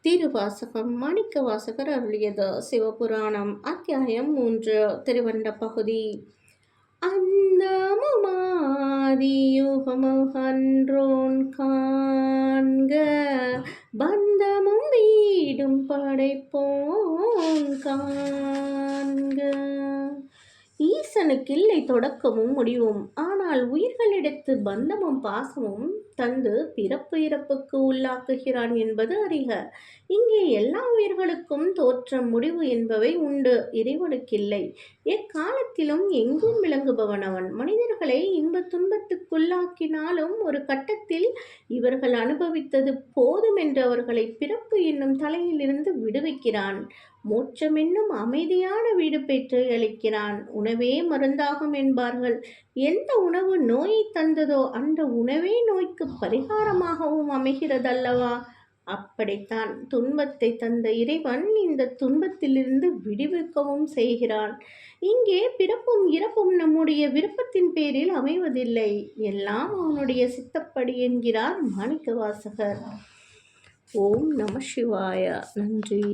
திருவாசகம் மாணிக்கவாசகர் அருளியது. சிவபுராணம் அத்தியாயம் 3 திருவண்ட பகுதி. அந்தமுமாதியுகமன்றோன் காண்க, பந்தமும் வீடும் படைப்போன் காண்க. ஈசனுக்கில்லை தொடக்கமும் முடிவும். ஆனால் உயிர்களிடத்து பந்தமும் பாசமும் தந்து பிறப்பு இறப்புக்கு உள்ளாக்குகிறான் என்பது அறிக. இங்கே எல்லா உயிர்களுக்கும் தோற்றம் முடிவு என்பவை உண்டு, இறைவனுக்கில்லை. எக்காலத்திலும் எங்கும் விளங்குபவன் அவன். மனிதர்களை இன்ப துன்பத்துக்குள்ளாக்கினாலும் ஒரு கட்டத்தில் இவர்கள் அனுபவித்தது போதும் என்று அவர்களை பிறப்பு என்னும் தலையிலிருந்து விடுவிக்கிறான். மோட்சம் என்னும் அமைதியான வீடு பெற்று அளிக்கிறான். உணவே மருந்தாகும் என்பார்கள். எந்த உணவு நோயை தந்ததோ அந்த உணவே நோய்க்கு பரிகாரமாகவும் அமைகிறதல்லவா? அப்படித்தான் துன்பத்தை தந்த இறைவன் இந்த துன்பத்திலிருந்து விடுவிக்கவும் செய்கிறான். இங்கே பிறப்பும் இறப்பும் நம்முடைய விருப்பத்தின் பேரில் அமைவதில்லை, எல்லாம் அவனுடைய சித்தப்படி என்கிறார் மாணிக்கவாசகர். ஓம் நம சிவாய. நன்றி.